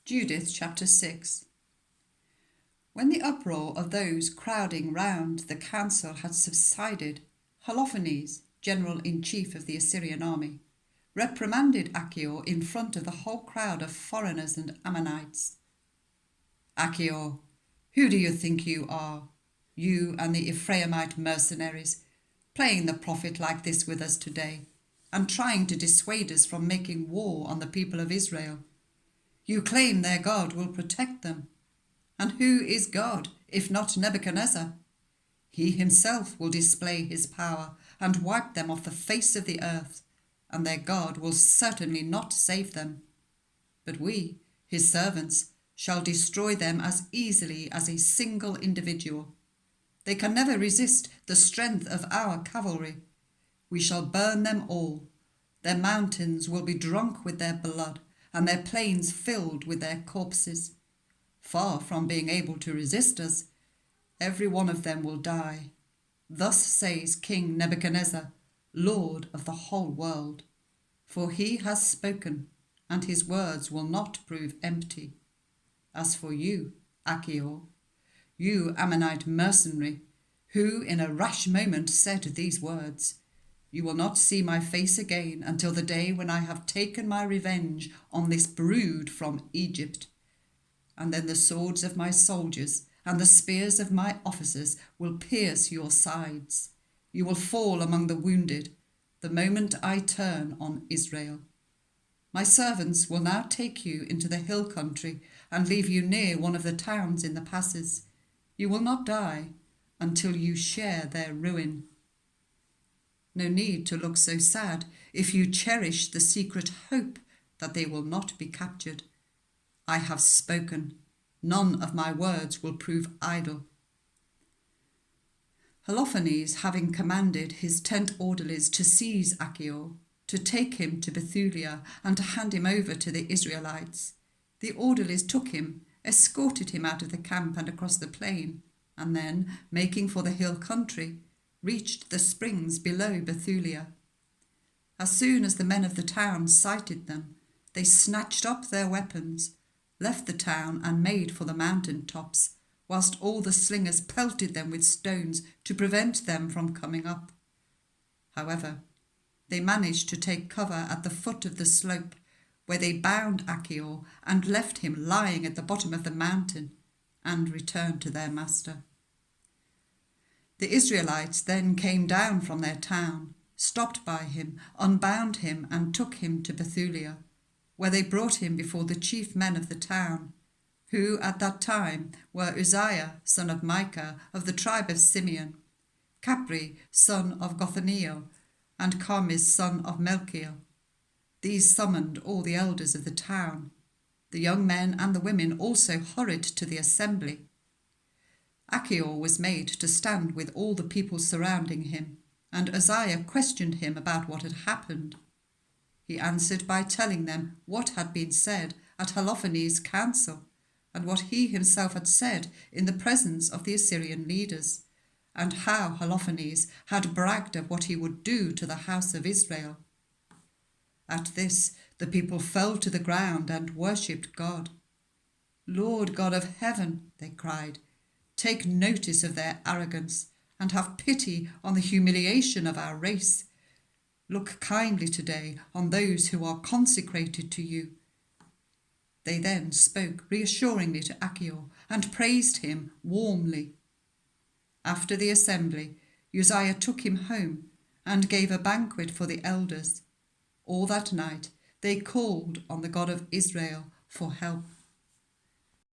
Judith chapter 6. When the uproar of those crowding round the council had subsided, Holofernes, general-in-chief of the Assyrian army, reprimanded Achior in front of the whole crowd of foreigners and Ammonites. Achior, who do you think you are, you and the Ephraimite mercenaries, playing the prophet like this with us today, and trying to dissuade us from making war on the people of Israel? You claim their God will protect them. And who is God, if not Nebuchadnezzar? He himself will display his power and wipe them off the face of the earth, and their God will certainly not save them. But we, his servants, shall destroy them as easily as a single individual. They can never resist the strength of our cavalry. We shall burn them all. Their mountains will be drunk with their blood, and their plains filled with their corpses. Far from being able to resist us, every one of them will die. Thus says King Nebuchadnezzar, Lord of the whole world. For he has spoken, and his words will not prove empty. As for you, Achior, you Ammonite mercenary, who in a rash moment said these words, you will not see my face again until the day when I have taken my revenge on this brood from Egypt. And then the swords of my soldiers and the spears of my officers will pierce your sides. You will fall among the wounded the moment I turn on Israel. My servants will now take you into the hill country and leave you near one of the towns in the passes. You will not die until you share their ruin. No need to look so sad if you cherish the secret hope that they will not be captured. I have spoken. None of my words will prove idle. Holofernes, having commanded his tent orderlies to seize Achior, to take him to Bethulia, and to hand him over to the Israelites, the orderlies took him, escorted him out of the camp and across the plain, and then, making for the hill country, reached the springs below Bethulia. As soon as the men of the town sighted them, they snatched up their weapons, left the town and made for the mountain tops, whilst all the slingers pelted them with stones to prevent them from coming up. However, they managed to take cover at the foot of the slope, where they bound Achior and left him lying at the bottom of the mountain, and returned to their master. The Israelites then came down from their town, stopped by him, unbound him, and took him to Bethulia, where they brought him before the chief men of the town, who at that time were Uzziah, son of Micah, of the tribe of Simeon, Capri, son of Gothaniel, and Carmis, son of Melchiel. These summoned all the elders of the town. The young men and the women also hurried to the assembly. Achior was made to stand with all the people surrounding him, and Uzziah questioned him about what had happened. He answered by telling them what had been said at Holofernes' council, and what he himself had said in the presence of the Assyrian leaders, and how Holofernes had bragged of what he would do to the house of Israel. At this, the people fell to the ground and worshipped God. Lord God of heaven, they cried, take notice of their arrogance and have pity on the humiliation of our race. Look kindly today on those who are consecrated to you. They then spoke reassuringly to Achior and praised him warmly. After the assembly, Uzziah took him home and gave a banquet for the elders. All that night they called on the God of Israel for help.